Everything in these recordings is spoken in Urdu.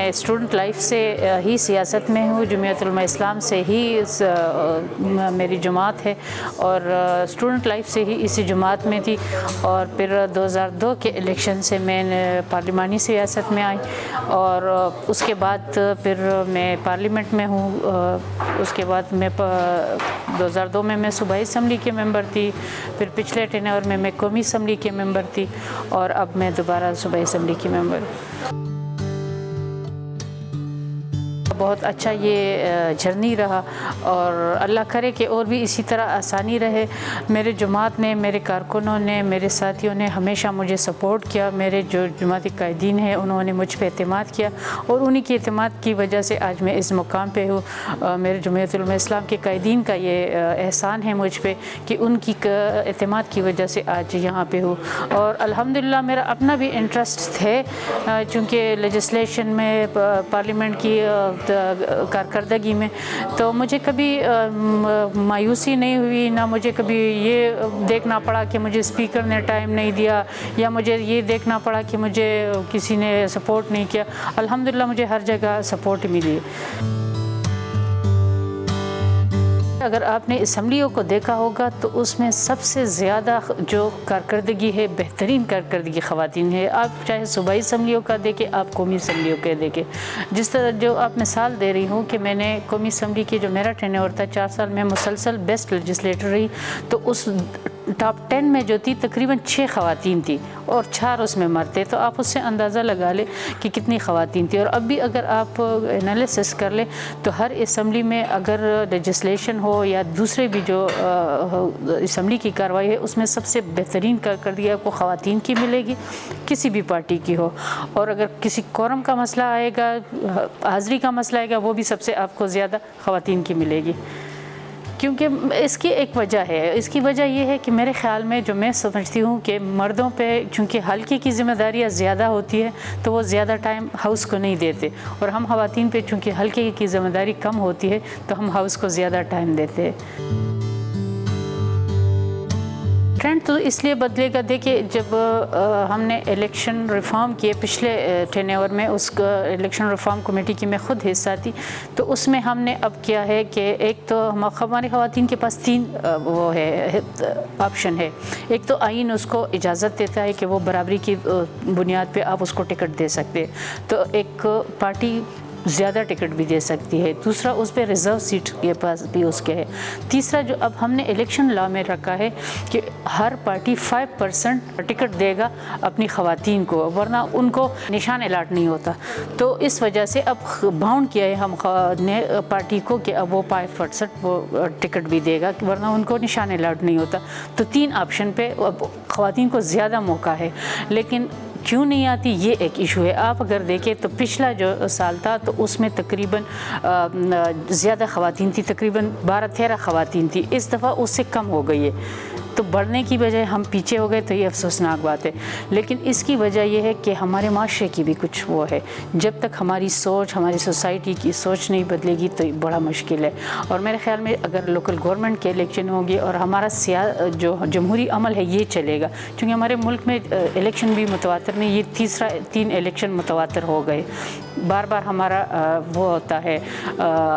میں اسٹوڈنٹ لائف سے ہی سیاست میں ہوں، جمعیت علماء اسلام سے ہی میری جماعت ہے اور اسٹوڈنٹ لائف سے ہی اسی جماعت میں تھی، اور پھر 2002 کے الیکشن سے میں پارلیمانی سیاست میں آئی اور اس کے بعد پھر میں پارلیمنٹ میں ہوں۔ اس کے بعد میں 2002 میں صوبائی اسمبلی کے ممبر تھی، پھر پچھلے ٹینیور میں قومی اسمبلی کے ممبر تھی اور اب میں دوبارہ صوبائی اسمبلی کی ممبر ہوں۔ بہت اچھا یہ جرنی رہا اور اللہ کرے کہ اور بھی اسی طرح آسانی رہے۔ میرے جماعت نے، میرے کارکنوں نے، میرے ساتھیوں نے ہمیشہ مجھے سپورٹ کیا۔ میرے جو جماعتی قائدین ہیں انہوں نے مجھ پہ اعتماد کیا اور انہی کی اعتماد کی وجہ سے آج میں اس مقام پہ ہوں۔ میرے جمعیت علماء اسلام کے قائدین کا یہ احسان ہے مجھ پہ کہ ان کی اعتماد کی وجہ سے آج یہاں پہ ہوں، اور الحمدللہ میرا اپنا بھی انٹرسٹ ہے، چونکہ لیجسلیشن میں پارلیمنٹ کی کارکردگی میں، تو مجھے کبھی مایوسی نہیں ہوئی، نہ مجھے کبھی یہ دیکھنا پڑا کہ مجھے اسپیکر نے ٹائم نہیں دیا یا مجھے یہ دیکھنا پڑا کہ مجھے کسی نے سپورٹ نہیں کیا۔ الحمدللہ مجھے ہر جگہ سپورٹ ملی۔ اگر آپ نے اسمبلیوں کو دیکھا ہوگا تو اس میں سب سے زیادہ جو کارکردگی ہے، بہترین کارکردگی خواتین ہے۔ آپ چاہے صوبائی اسمبلیوں کا دیکھیں، آپ قومی اسمبلیوں کا دیکھیں۔ جس طرح جو آپ مثال دے رہی ہوں کہ میں نے قومی اسمبلی کی جو میرا ٹینیور تھا 4 سال میں مسلسل بیسٹ لیجسلیٹر رہی، تو اس ٹاپ 10 میں جو تھی تقریباً 6 خواتین تھی اور 4 اس میں مرتے، تو آپ اس سے اندازہ لگا لیں کہ کتنی خواتین تھی۔ اور اب بھی اگر آپ انالیسس کر لیں تو ہر اسمبلی میں اگر لیجسلیشن ہو یا دوسرے بھی جو اسمبلی کی کارروائی ہے، اس میں سب سے بہترین کارکردگی آپ کو خواتین کی ملے گی، کسی بھی پارٹی کی ہو۔ اور اگر کسی کورم کا مسئلہ آئے گا، حاضری کا مسئلہ آئے گا، وہ بھی سب سے آپ کو زیادہ خواتین کی ملے گی۔ کیونکہ اس کی ایک وجہ ہے، اس کی وجہ یہ ہے کہ میرے خیال میں جو میں سمجھتی ہوں کہ مردوں پہ چونکہ حلقے کی ذمہ داریاں زیادہ ہوتی ہے تو وہ زیادہ ٹائم ہاؤس کو نہیں دیتے، اور ہم خواتین پہ چونکہ حلقے کی ذمہ داری کم ہوتی ہے تو ہم ہاؤس کو زیادہ ٹائم دیتے ہیں۔ ٹرینڈ تو اس لیے بدلے گا، دیکھیے جب ہم نے الیکشن ریفارم کیے پچھلے ٹینیور میں، اس الیکشن ریفارم کمیٹی کی میں خود حصہ تھی، تو اس میں ہم نے اب کیا ہے کہ ایک تو ہماری خواتین کے پاس 3 وہ ہے آپشن ہے۔ ایک تو آئین اس کو اجازت دیتا ہے کہ وہ برابری کی بنیاد پہ آپ اس کو ٹکٹ دے سکتے، تو ایک پارٹی زیادہ ٹکٹ بھی دے سکتی ہے، دوسرا اس پہ ریزرو سیٹ کے پاس بھی اس کے ہے، تیسرا جو اب ہم نے الیکشن لا میں رکھا ہے کہ ہر پارٹی 5% ٹکٹ دے گا اپنی خواتین کو، ورنہ ان کو نشان الاٹ نہیں ہوتا۔ تو اس وجہ سے اب باؤنڈ کیا ہے ہم نے پارٹی کو کہ اب وہ 5% وہ ٹکٹ بھی دے گا، ورنہ ان کو نشان الاٹ نہیں ہوتا۔ تو 3 آپشن پہ اب خواتین کو زیادہ موقع ہے، لیکن کیوں نہیں آتی یہ ایک ایشو ہے۔ آپ اگر دیکھیں تو پچھلا جو سال تھا تو اس میں تقریباً زیادہ خواتین تھی، تقریباً 12-13 خواتین تھی، اس دفعہ اس سے کم ہو گئی ہے۔ تو بڑھنے کی بجائے ہم پیچھے ہو گئے، تو یہ افسوسناک بات ہے۔ لیکن اس کی وجہ یہ ہے کہ ہمارے معاشرے کی بھی کچھ وہ ہے، جب تک ہماری سوچ، ہماری سوسائٹی کی سوچ نہیں بدلے گی تو بڑا مشکل ہے۔ اور میرے خیال میں اگر لوکل گورنمنٹ کے الیکشن ہوں گے اور ہمارا جو جمہوری عمل ہے یہ چلے گا، چونکہ ہمارے ملک میں الیکشن بھی متواتر نہیں، یہ 3 الیکشن متواتر ہو گئے، بار بار ہمارا وہ ہوتا ہے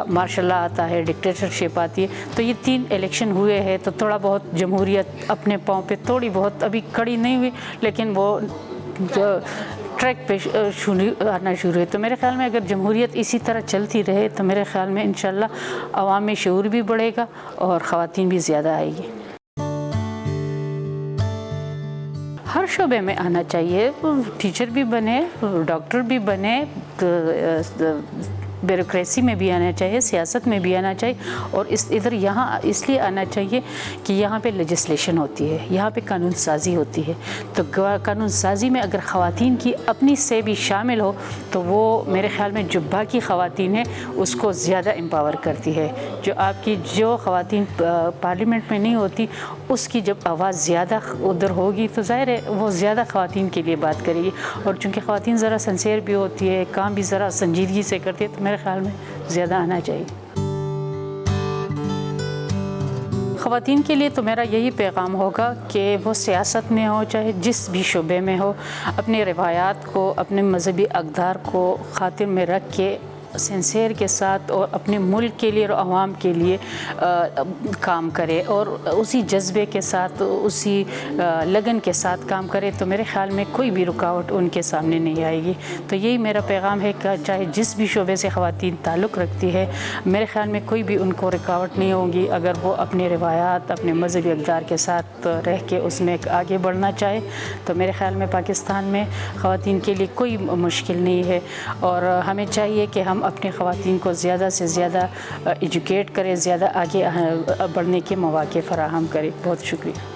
مارشل لا آتا ہے، ڈکٹیٹرشپ آتی ہے، تو یہ 3 الیکشن ہوئے ہیں، تو تھوڑا بہت جمہوریت اپنے پاؤں پہ تھوڑی بہت ابھی کڑی نہیں ہوئی، لیکن وہ ٹریک پہ آنا شروع ہے۔ تو میرے خیال میں اگر جمہوریت اسی طرح چلتی رہے تو میرے خیال میں انشاءاللہ عوام میں شعور بھی بڑھے گا اور خواتین بھی زیادہ آئے گی۔ ہر شعبے میں آنا چاہیے، ٹیچر بھی بنے، ڈاکٹر بھی بنے، بیوروکریسی میں بھی آنا چاہیے، سیاست میں بھی آنا چاہیے، اور ادھر یہاں اس لیے آنا چاہیے کہ یہاں پہ لیجسلیشن ہوتی ہے، یہاں پہ قانون سازی ہوتی ہے، تو قانون سازی میں اگر خواتین کی اپنی سے بھی شامل ہو تو وہ میرے خیال میں جو باقی خواتین ہیں اس کو زیادہ امپاور کرتی ہے۔ جو خواتین پارلیمنٹ میں نہیں ہوتی، اس کی جب آواز زیادہ ادھر ہوگی تو ظاہر ہے وہ زیادہ خواتین کے لیے بات کرے گی، اور چونکہ خواتین ذرا سنسیئر بھی ہوتی ہے، کام بھی ذرا سنجیدگی سے کرتی ہے، تو میرے خیال میں زیادہ آنا چاہیے۔ خواتین کے لیے تو میرا یہی پیغام ہوگا کہ وہ سیاست میں ہو چاہے جس بھی شعبے میں ہو، اپنی روایات کو، اپنے مذہبی اقدار کو خاطر میں رکھ کے سنسیئر کے ساتھ اور اپنے ملک کے لیے اور عوام کے لیے کام کرے اور اسی جذبے کے ساتھ، اسی لگن کے ساتھ کام کرے، تو میرے خیال میں کوئی بھی رکاوٹ ان کے سامنے نہیں آئے گی۔ تو یہی میرا پیغام ہے کہ چاہے جس بھی شعبے سے خواتین تعلق رکھتی ہے، میرے خیال میں کوئی بھی ان کو رکاوٹ نہیں ہوگی اگر وہ اپنے روایات، اپنے مذہبی اقدار کے ساتھ رہ کے اس میں آگے بڑھنا چاہے۔ تو میرے خیال میں پاکستان میں خواتین کے لیے کوئی مشکل نہیں ہے، اور ہمیں چاہیے کہ ہم اپنے خواتین کو زیادہ سے زیادہ ایجوکیٹ کریں، زیادہ آگے بڑھنے کے مواقع فراہم کریں۔ بہت شکریہ۔